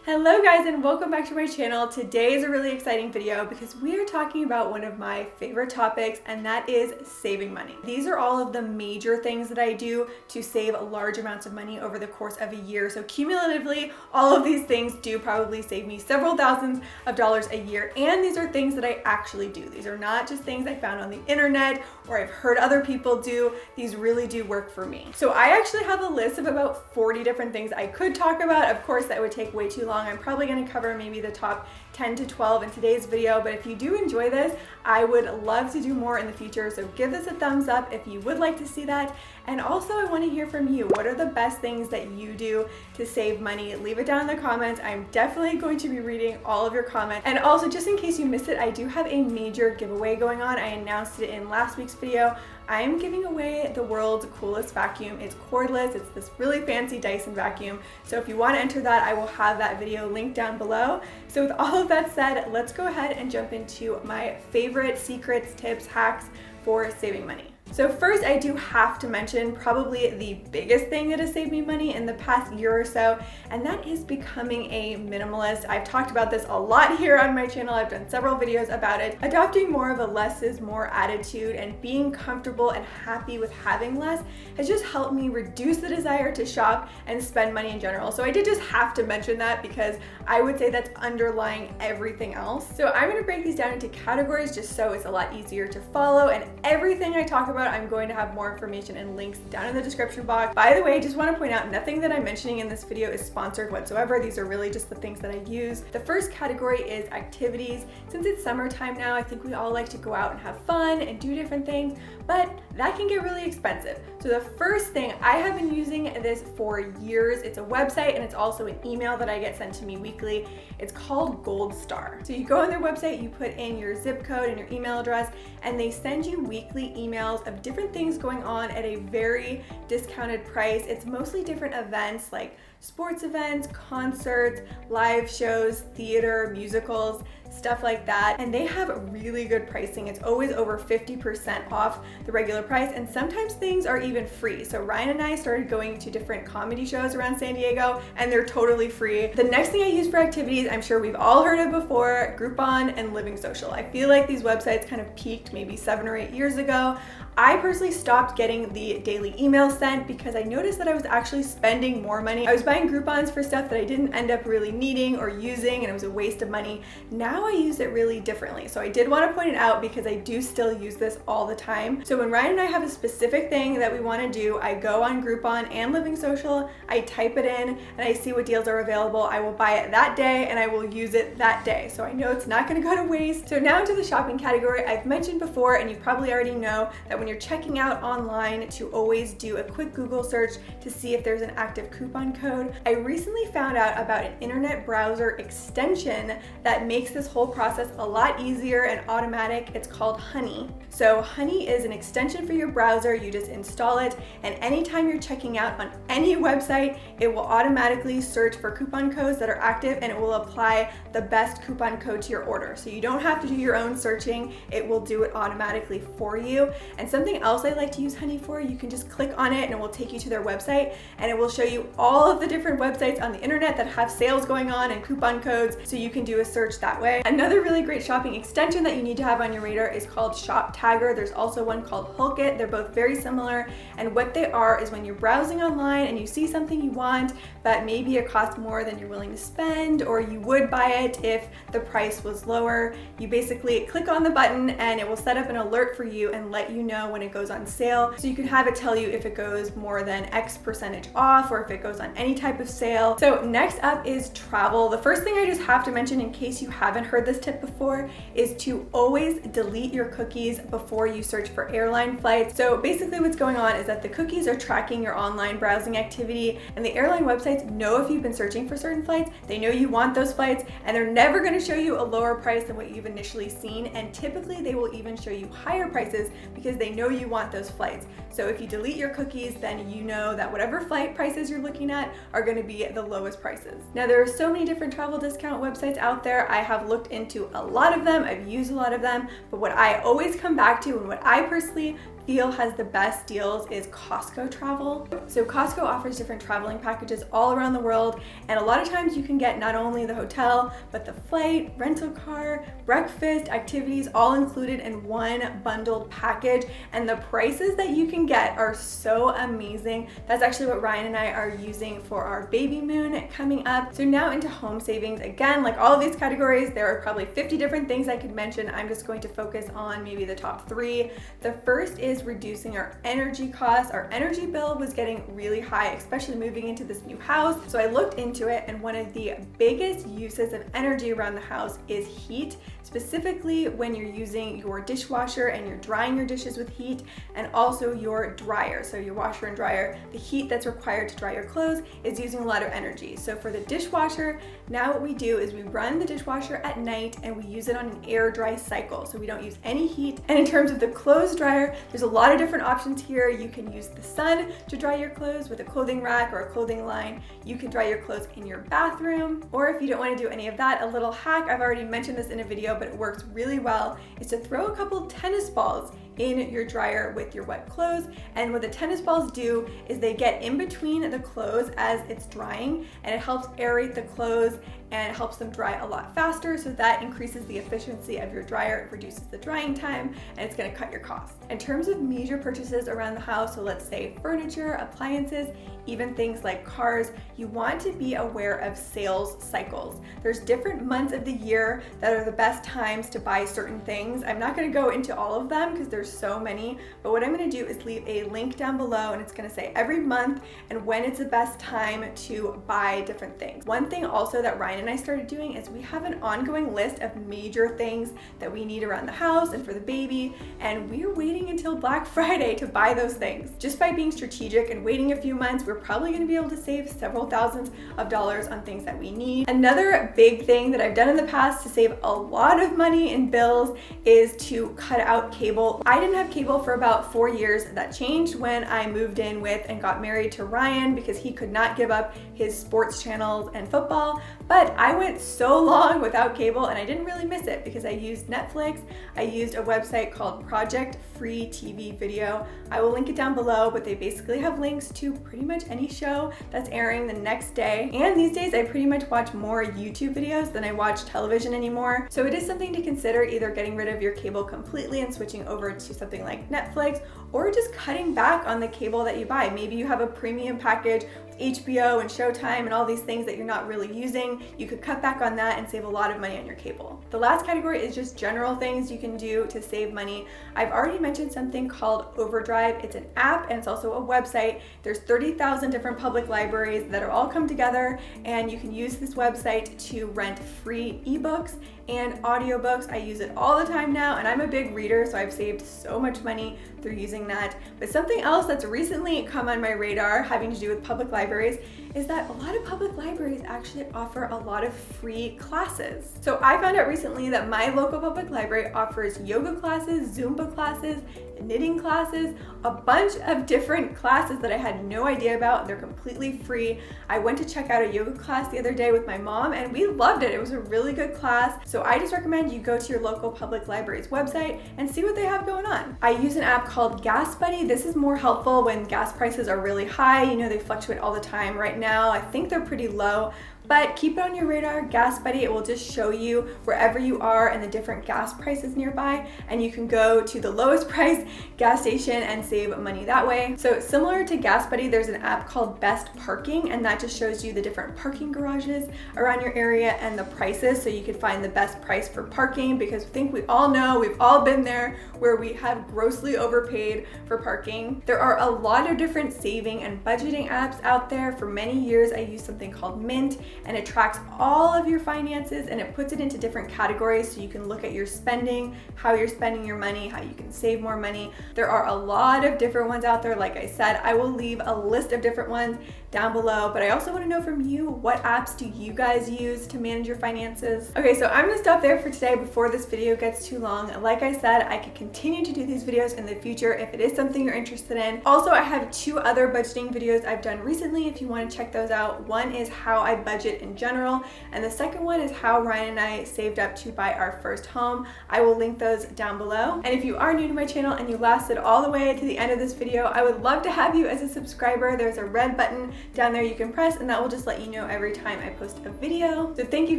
Hello guys and welcome back to my channel. Today is a really exciting video because we are talking about one of my favorite topics, and that is saving money. These are all of the major things that I do to save large amounts of money over the course of a year. So cumulatively, all of these things do probably save me several thousands of dollars a year, and these are things that I actually do. These are not just things I found on the internet or I've heard other people do. These really do work for me. So I actually have a list of about 40 different things I could talk about. Of course, that would take way too long. I'm probably going to cover maybe the top 10 to 12 in today's video, but if you do enjoy this, I would love to do more in the future. So give this a thumbs up if you would like to see that. And also I want to hear from you. What are the best things that you do to save money? Leave it down in the comments. I'm definitely going to be reading all of your comments. And also, just in case you missed it, I do have a major giveaway going on. I announced it in last week's video. I'm giving away the world's coolest vacuum. It's cordless. It's this really fancy Dyson vacuum. So if you want to enter that, I will have that video linked down below. So with all of that said, let's go ahead and jump into my favorite secrets, tips, hacks for saving money. So first, I do have to mention probably the biggest thing that has saved me money in the past year or so, and that is becoming a minimalist. I've talked about this a lot here on my channel. I've done several videos about it. Adopting more of a less is more attitude and being comfortable and happy with having less has just helped me reduce the desire to shop and spend money in general. So I did just have to mention that because I would say that's underlying everything else. So I'm going to break these down into categories just so it's a lot easier to follow, and everything I talk about, I'm going to have more information and links down in the description box. By the way, I just want to point out, nothing that I'm mentioning in this video is sponsored whatsoever. These are really just the things that I use. The first category is activities. Since it's summertime now, I think we all like to go out and have fun and do different things, but that can get really expensive. So the first thing, I have been using this for years. It's a website and it's also an email that I get sent to me weekly. It's called Goldstar. So you go on their website, you put in your zip code and your email address, and they send you weekly emails of different things going on at a very discounted price. It's mostly different events like sports events, concerts, live shows, theater, musicals, stuff like that. And they have really good pricing. It's always over 50% off the regular price, and sometimes things are even free. So Ryan and I started going to different comedy shows around San Diego, and they're totally free. The next thing I use for activities, I'm sure we've all heard of before, Groupon and Living Social. I feel like these websites kind of peaked maybe 7 or 8 years ago. I personally stopped getting the daily emails sent because I noticed that I was actually spending more money. I was buying Groupons for stuff that I didn't end up really needing or using, and it was a waste of money. Now I use it really differently. So I did want to point it out because I do still use this all the time. So when Ryan and I have a specific thing that we want to do, I go on Groupon and Living Social, I type it in, and I see what deals are available. I will buy it that day and I will use it that day. So I know it's not going to go to waste. So now into the shopping category. I've mentioned before, and you probably already know, that when you're checking out online, to always do a quick Google search to see if there's an active coupon code. I recently found out about an internet browser extension that makes this whole process a lot easier and automatic. It's called Honey. So Honey is an extension for your browser. You just install it, and anytime you're checking out on any website, it will automatically search for coupon codes that are active, and it will apply the best coupon code to your order. So you don't have to do your own searching. It will do it automatically for you. And something else I like to use Honey for, you can just click on it and it will take you to their website, and it will show you all of the different websites on the internet that have sales going on and coupon codes, so you can do a search that way. Another really great shopping extension that you need to have on your radar is called Shop Tagger. There's also one called Hulk It. They're both very similar, and what they are is when you're browsing online and you see something you want, but maybe it costs more than you're willing to spend, or you would buy it if the price was lower, you basically click on the button and it will set up an alert for you and let you know when it goes on sale. So you can have it tell you if it goes more than X percentage off, or if it goes on any type of sale. So next up is travel. The first thing I just have to mention, in case you haven't heard this tip before, is to always delete your cookies before you search for airline flights. So basically what's going on is that the cookies are tracking your online browsing activity, and the airline websites know if you've been searching for certain flights. They know you want those flights, and they're never going to show you a lower price than what you've initially seen, and typically they will even show you higher prices because they know you want those flights. So if you delete your cookies, then you know that whatever flight prices you're looking at are going to be the lowest prices. Now there are so many different travel discount websites out there. I have looked into a lot of them, I've used a lot of them, but what I always come back to, and what I personally feel has the best deals is Costco Travel. So Costco offers different traveling packages all around the world, and a lot of times you can get not only the hotel, but the flight, rental car, breakfast, activities, all included in one bundled package, and the prices that you can get are so amazing. That's actually what Ryan and I are using for our baby moon coming up. So now into home savings. Again, like all of these categories, there are probably 50 different things I could mention. I'm just going to focus on maybe the top 3. The first is reducing our energy costs. Our energy bill was getting really high, especially moving into this new house. So I looked into it, and one of the biggest uses of energy around the house is heat, specifically when you're using your dishwasher and you're drying your dishes with heat, and also your dryer. So your washer and dryer, the heat that's required to dry your clothes is using a lot of energy. So for the dishwasher, now what we do is we run the dishwasher at night and we use it on an air dry cycle. So we don't use any heat. And in terms of the clothes dryer, there's a lot of different options here. You can use the sun to dry your clothes with a clothing rack or a clothing line. You can dry your clothes in your bathroom. Or if you don't want to do any of that, a little hack, I've already mentioned this in a video, but it works really well, is to throw a couple tennis balls in your dryer with your wet clothes. And what the tennis balls do is they get in between the clothes as it's drying, and it helps aerate the clothes and it helps them dry a lot faster. So that increases the efficiency of your dryer, it reduces the drying time, and it's gonna cut your costs. In terms of major purchases around the house, so let's say furniture, appliances, even things like cars, you want to be aware of sales cycles. There's different months of the year that are the best times to buy certain things. I'm not gonna go into all of them because there's so many, but what I'm gonna do is leave a link down below, and it's gonna say every month and when it's the best time to buy different things. One thing also that Ryan and I started doing is we have an ongoing list of major things that we need around the house and for the baby, and we're waiting until Black Friday to buy those things. Just by being strategic and waiting a few months, we're probably gonna be able to save several thousands of dollars on things that we need. Another big thing that I've done in the past to save a lot of money in bills is to cut out cable. I didn't have cable for about 4 years. That changed when I moved in with and got married to Ryan because he could not give up his sports channels and football. But I went so long without cable and I didn't really miss it because I used Netflix. I used a website called Project Free TV Video. I will link it down below, but they basically have links to pretty much any show that's airing the next day. And these days I pretty much watch more YouTube videos than I watch television anymore. So it is something to consider, either getting rid of your cable completely and switching over to something like Netflix, or just cutting back on the cable that you buy. Maybe you have a premium package with HBO and Showtime and all these things that you're not really using. You could cut back on that and save a lot of money on your cable. The last category is just general things you can do to save money. I've already mentioned something called Overdrive. It's an app and it's also a website. There's 30,000 different public libraries that are all come together, and you can use this website to rent free ebooks and audiobooks. I use it all the time now, and I'm a big reader, so I've saved so much money through using that. But something else that's recently come on my radar having to do with public libraries is that a lot of public libraries actually offer a lot of free classes. So I found out recently that my local public library offers yoga classes, Zumba classes, knitting classes, a bunch of different classes that I had no idea about. They're completely free. I went to check out a yoga class the other day with my mom and we loved it. It was a really good class. So I just recommend you go to your local public library's website and see what they have going on. I use an app called Gasbuddy. This is more helpful when gas prices are really high. You know, they fluctuate all the time. Right now, I think they're pretty low. But keep it on your radar, Gasbuddy. It will just show you wherever you are and the different gas prices nearby, and you can go to the lowest price gas station and save money that way. So similar to Gasbuddy, there's an app called Best Parking, and that just shows you the different parking garages around your area and the prices, so you can find the best price for parking, because I think we all know, we've all been there, where we have grossly overpaid for parking. There are a lot of different saving and budgeting apps out there. For many years, I used something called Mint, and it tracks all of your finances and it puts it into different categories so you can look at your spending, how you're spending your money, how you can save more money. There are a lot of different ones out there. Like I said, I will leave a list of different ones down below. But I also want to know from you, what apps do you guys use to manage your finances? Okay, so I'm gonna stop there for today before this video gets too long. Like I said, I could continue to do these videos in the future if it is something you're interested in. Also, I have 2 other budgeting videos I've done recently if you want to check those out. One is how I budget in general, and the second one is how Ryan and I saved up to buy our first home. I will link those down below. And if you are new to my channel and you lasted all the way to the end of this video, I would love to have you as a subscriber. There's a red button down there you can press, and that will just let you know every time I post a video. So thank you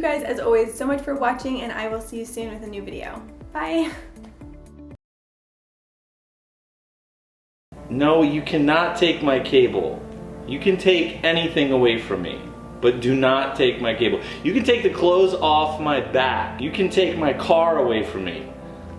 guys as always so much for watching, and I will see you soon with a new video. Bye. No, you cannot take my cable. You can take anything away from me, but do not take my cable. You can take the clothes off my back. You can take my car away from me,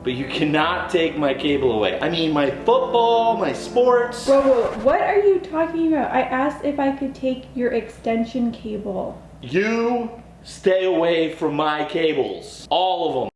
but you cannot take my cable away. I mean, my football, my sports. Whoa, what are you talking about? I asked if I could take your extension cable. You stay away from my cables. All of them.